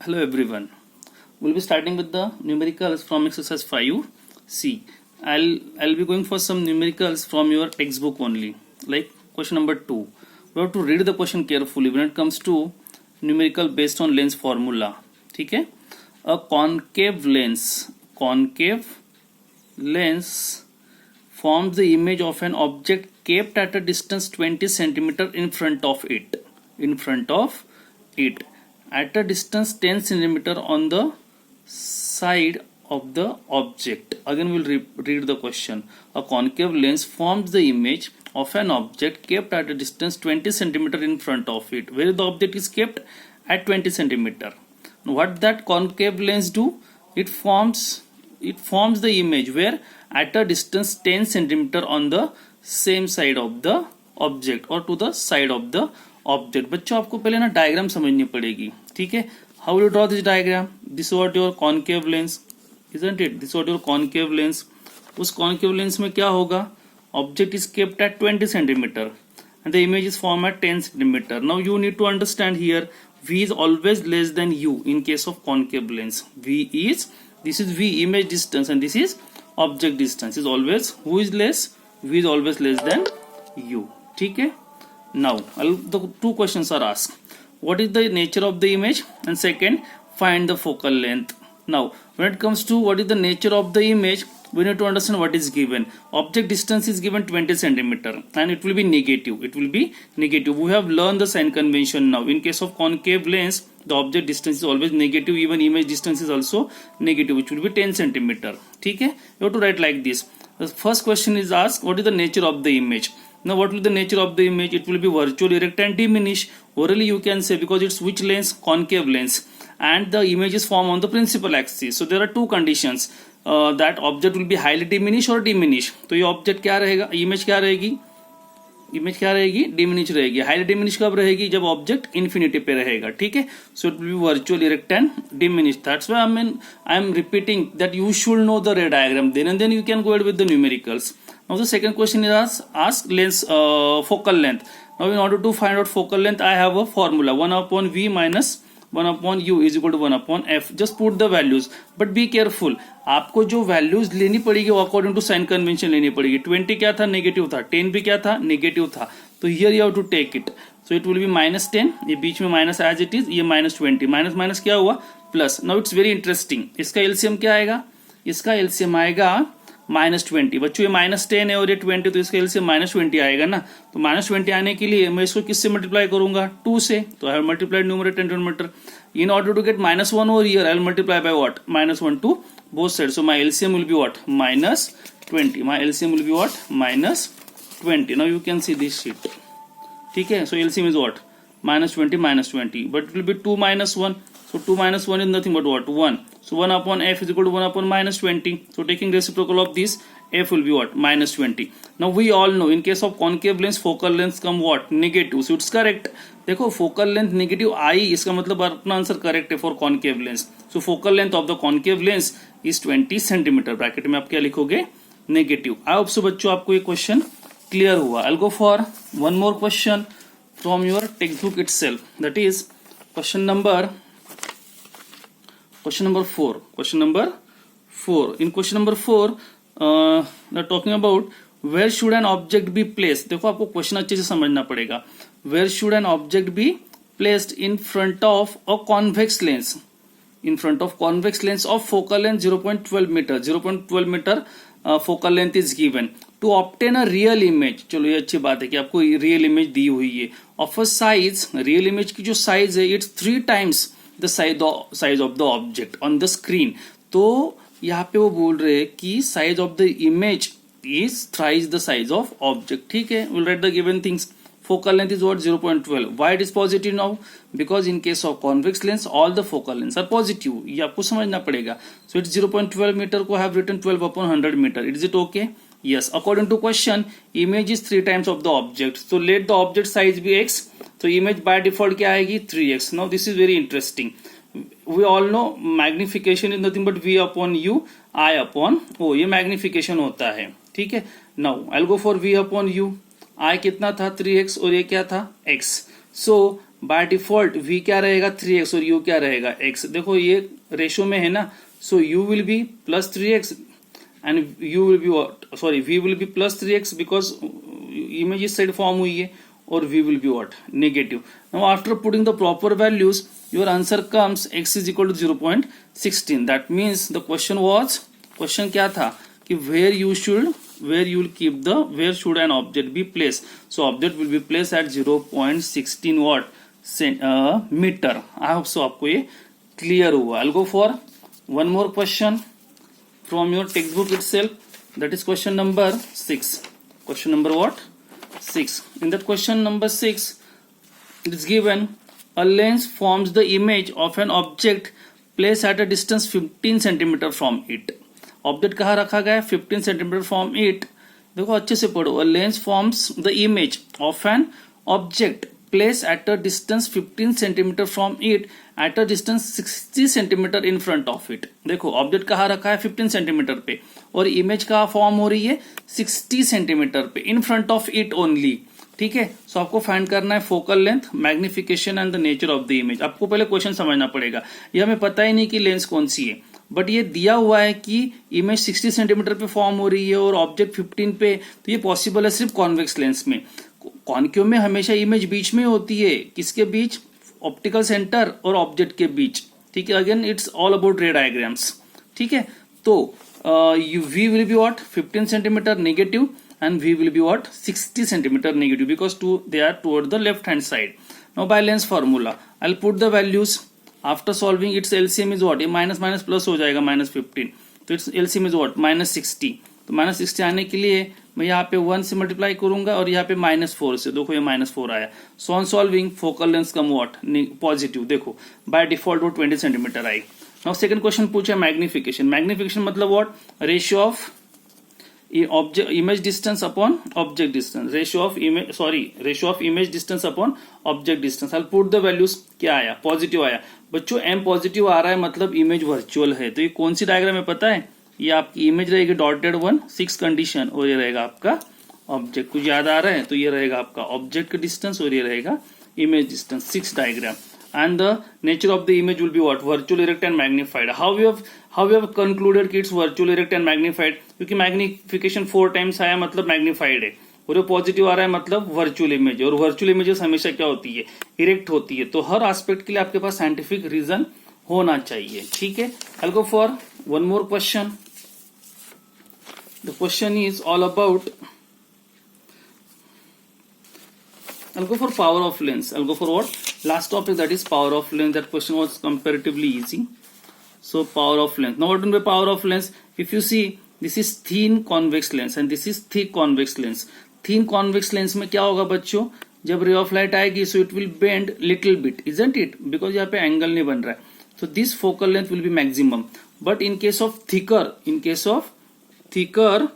Hello everyone. We'll be starting with the numericals from exercise 5. See, I'll be going for some numericals from your textbook only. Like question number 2. We have to read the question carefully when it comes to numerical based on lens formula. ठीक है? A concave lens forms the image of an object kept at a distance 20 centimeter in front of it. At a distance 10 centimeter on the side of the object. Again we'll read the question. A concave lens forms the image of an object kept at a distance 20 centimeter in front of it, where the object is kept at 20 centimeter. What that concave lens do? It forms the image where at a distance 10 centimeter on the same side of the object or to the side of the object. बच्चों आपको पहले ना diagram समझनी पड़ेगी. ठीक है, how will you draw this diagram? This what your concave lens, isn't it? This what your concave lens. उस concave lens में क्या होगा? Object is kept at 20 centimetre and the image is formed at 10 centimeter. Now you need to understand here V is always less than U in case of concave lens. This is V, image distance, and this is object distance. Is always, who is less? V is always less than U. ठीक है. Now the two questions are asked. What is the nature of the image? And second, find the focal length. Now when it comes to what is the nature of the image, we need to understand what is given. Object distance is given 20 centimeter and it will be negative. We have learned the sign convention now. In case of concave lens, the object distance is always negative. Even image distance is also negative, which will be 10 centimeter. ठीक है, you have to write like this. The first question is asked, what is the nature of the image? Now what will be the nature of the image? It will be virtual, erect and diminish. Orally you can say, because it's which lens? Concave lens, and the image is formed on the principal axis. So there are two conditions. That object will be highly diminished or diminish. तो ये object क्या रहेगा? Image क्या रहेगी? Diminish रहेगी. Highly diminish कब रहेगी? जब ऑब्जेक्ट इन्फिनिटी पे रहेगा. ठीक है, so it will be virtual, erect and diminish. That's why I am repeating that you should know the ray diagram, then and then you can go ahead with the numericals. Now the second question is ask lens focal length. Now in order to find out focal length, I have a formula: 1 upon V minus 1 upon U is equal to 1 upon F. Just put the values, but be careful. आपको जो values लेनी पड़ेगी वो according to sign convention लेनी पड़ेगी. 20 क्या था? Negative था. 10 भी क्या था? नेगेटिव था. तो here you have to take it. So it will be -10. ये बीच में माइनस एज इट इज, ये -20. माइनस माइनस क्या हुआ? Plus. Now it's very interesting. इसका एलसीएम क्या आएगा? इसका एलसीएम आएगा -20. बच्चों ये -10 है और ये 20, तो इसका एलसीएम -20 आएगा ना. तो -20 आने के लिए मैं इसको किससे मल्टीप्लाई करूंगा? 2 से. तो I have multiplied numerator and denominator. In order to get -1 over here, I will multiply by what? -1 to both sides. So my LCM will be what? -20. My LCM will be what? -20. Now you can see this sheet. ठीक है. So LCM is what? -20. But it will be 2 minus 1. So 2 minus 1 is nothing but what? 1. So 1 upon F is equal to 1 upon -20. So taking reciprocal of this, F will be what? -20. Now we all know in case of concave lens, focal length come what? Negative. So it's correct. देखो focal length negative आई, इसका मतलब अपना answer correct है for concave lens. So focal length of the concave lens is 20 centimetre. Bracket में आप क्या लिखोगे? Negative. आई hope so बच्चों आपको ये क्वेश्चन क्लियर हुआ. I will go for one more question from your text book itself. That is question number 4. In question number 4, they are talking about where should an object be placed. देखो आपको question अच्छे से समझना पड़ेगा. Where should an object be placed in front of a convex lens? In front of convex lens of focal length 0.12 meter. 0.12 meter focal length is given. To obtain a real image, चलो ये अच्छी बात है कि आपको real image दी हुई है. Of a size, real image की जो साइज है, it's 3 times the size of the object on the screen. तो यहाँ पे वो बोल रहे हैं कि size of the image is thrice the size of object. ठीक है, we'll write the given things. Focal length is what? 0.12. Why it is positive now? Because in case of convex lens, all the focal lengths are positive. ये आपको समझना पड़ेगा. So it's 0.12 meter को have written 12 upon 100 meter. Is it okay? Yes. According to question, image is 3 times of the object. So let the object size be x. So image by default क्या आएगी? 3x. Now this is very interesting. We all know magnification is nothing but v upon u, I upon o. ये magnification होता है. ठीक है. Now I'll go for v upon u. I कितना था? 3x और ये क्या था? x. So by default v क्या रहेगा 3x और u क्या रहेगा x। देखो ये रेशो में है ना, सो u will be plus 3x and u will be what, sorry v will be plus 3x because image इस साइड फॉर्म हुई है, और v will be what, negative. Now after putting the proper values, your answer comes x is equal to 0.16. That means the question क्या था कि where you will keep where should an object be placed. So object will be placed at 0.16 what meter. I hope so आपको ये clear हुआ. I'll go for one more question from your textbook itself. That is question number 6. Question number what? 6. In that question number 6, it is given a lens forms the image of an object placed at a distance 15 centimeter from it. Object कहाँ रखा गया है 15 centimeter from it. देखो अच्छे से पढ़ो. A lens forms the image of an object placed at a distance 15 centimeter from it at a distance 60 centimeter in front of it. देखो object कहाँ रखा है 15 सेंटीमीटर पे, और इमेज कहाँ फॉर्म हो रही है 60 सेंटीमीटर पे, in front of it only. ठीक है, सो आपको फाइंड करना है focal length, magnification and the nature of the image. आपको पहले क्वेश्चन समझना पड़ेगा. ये हमें पता ही नहीं कि लेंस कौन सी है, बट ये दिया हुआ है कि इमेज 60 सेंटीमीटर पे फॉर्म हो रही है और ऑब्जेक्ट 15 पे, तो ये पॉसिबल है सिर्फ कॉन्वेक्स लेंस में. कॉन्केव में हमेशा इमेज बीच में होती है. किसके बीच? ऑप्टिकल सेंटर और ऑब्जेक्ट के बीच. ठीक है, अगेन इट्स ऑल अबाउट रे डायग्राम्स. ठीक है, तो v will be what 15 centimeter negative and v will be what 60 centimeter negative because they are toward the left hand side. Now by lens formula I'll put the values. After solving its LCM is what, ये minus minus plus हो जाएगा -15, तो it's LCM is what -60. तो -60 आने के लिए मैं यहाँ पे 1 से मल्टीप्लाई करूंगा और यहाँ पे -4 से. देखो ये -4 आया. So on solving focal length come what positive. देखो बाय डिफॉल्ट वो 20 सेंटीमीटर आई. नाउ सेकंड क्वेश्चन पूछा मैग्निफिकेशन. मैग्निफिकेशन मतलब what, ratio of object image distance upon object distance. Ratio of image distance upon object distance. I put the values. क्या आया? Positive आया. बच्चों m positive आ रहा है मतलब इमेज वर्चुअल है. तो ये कौन सी डायग्राम है पता है? ये आपकी इमेज रहेगी डॉटेड 1 6 कंडीशन, और ये रहेगा आपका ऑब्जेक्ट. कुछ याद आ रहा है? तो ये रहेगा आपका ऑब्जेक्ट का डिस्टेंस और ये रहेगा image distance. 6 diagram. And the nature of the image will be what? Virtual, erect and magnified. How we have concluded कि it's virtual, erect and magnified? क्योंकि magnification 4 times आया मतलब magnified है, और पॉजिटिव आ रहा है मतलब वर्चुअल इमेज. और वर्चुअल इमेजेस हमेशा क्या होती है? इरेक्ट होती है. तो हर एस्पेक्ट के लिए आपके पास साइंटिफिक रीजन होना चाहिए. ठीक है, I'll go for one more question. The question is all about, I'll go for power of lens. I'll go for what? Last topic, that is power of lens. That question was comparatively easy. So power of lens. Now what do you mean by power of lens? If you see, this is thin convex lens and this is thick convex lens. Thin convex lens में क्या होगा बच्चों? जब ray of light आएगी, so it will bend little bit, isn't it? Because यहाँ पे angle नहीं बन रहा है. So this focal length will be maximum. But in case of thicker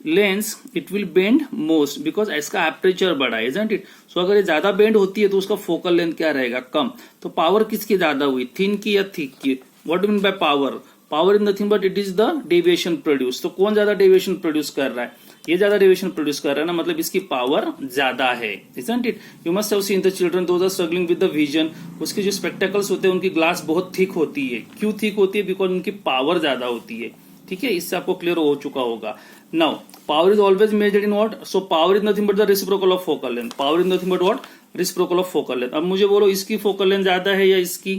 lens it will bend most because इसका aperture बड़ा है, isn't it? सो अगर ये ज्यादा बेंड होती है तो उसका फोकल लेंथ क्या रहेगा? कम. तो पावर किसकी ज्यादा हुई, थिन की या थिक की? What do mean by power? Power is nothing but it is the deviation produce. तो कौन ज्यादा डेविएशन प्रोड्यूस कर रहा है? ये ज्यादा डेविएशन प्रोड्यूस कर रहा है ना, मतलब इसकी पावर ज्यादा है, isn't it? You must have seen the children those are struggling with the vision. उसके जो स्पेक्टेकल्स होते हैं उनकी ग्लास बहुत थिक होती है. क्यों थिक होती है? बिकॉज उनकी पावर ज्यादा होती है. ठीक है, इससे आपको क्लियर हो चुका होगा. Now power is always measured in what? So power is nothing but the reciprocal of focal length. Power is nothing but what? Reciprocal of focal length. अब मुझे बोलो इसकी फोकल लेंथ ज्यादा है या इसकी?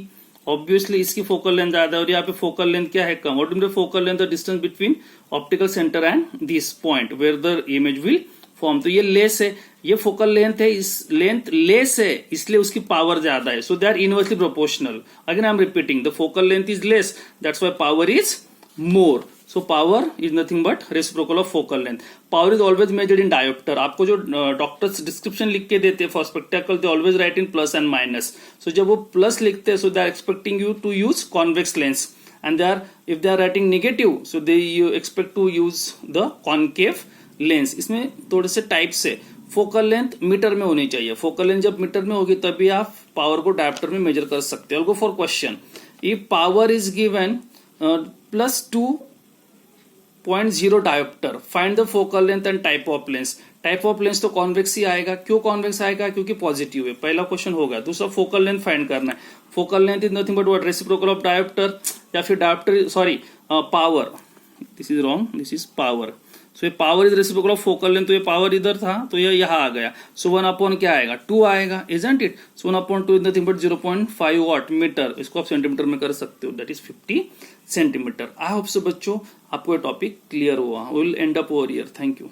ऑब्वियसली इसकी फोकल लेंथ ज्यादा है, और यहाँ पे फोकल लेंथ क्या है? Come. What is the focal length? The distance between optical centre and this point where the image will form. तो ये लेस है, ये फोकल लेंथ है, इस लेंथ लेस है, इसलिए उसकी पावर ज्यादा है. So they are inversely proportional. Again I am repeating, the focal length is less, that's why power is more. So power is nothing but reciprocal of focal length. Power is always measured in diopter. आपको जो doctors description लिख के देते हैं for spectacle, they always write in plus and minus. So जब वो plus लिखते हैं, so they are expecting you to use convex lens, and they are if they are writing negative, so they you expect to use the concave lens. इसमें थोड़े से types है. Focal length metre में होनी चाहिए. Focal length जब metre में होगी तभी आप पावर को डायोप्टर में मेजर कर सकते हो. Go for question. If power is given +2 0.0 dioptre, find the focal length and type of lens. Type of lens तो कॉन्वेक्स ही आएगा, क्यों कॉन्वेक्स आएगा, क्योंकि पॉजिटिव है, पहला क्वेश्चन हो गया। दूसरा फोकल लेंथ फाइंड करना है, focal length is nothing but what, reciprocal of diopter, या फिर diopter sorry power, this is wrong, this is power. So ये power is reciprocal of focal length, तो ये पावर इधर था तो ये यहाँ आ गया, सो 1/, क्या आएगा 2 आएगा, isn't it. So 1/2 is nothing but 0.5 watt metre, इसको आप सेंटीमीटर में कर सकते हो, that is 50 centimetre. I hope so बच्चों आपको ये टॉपिक क्लियर हुआ। Will end up over here, thank you.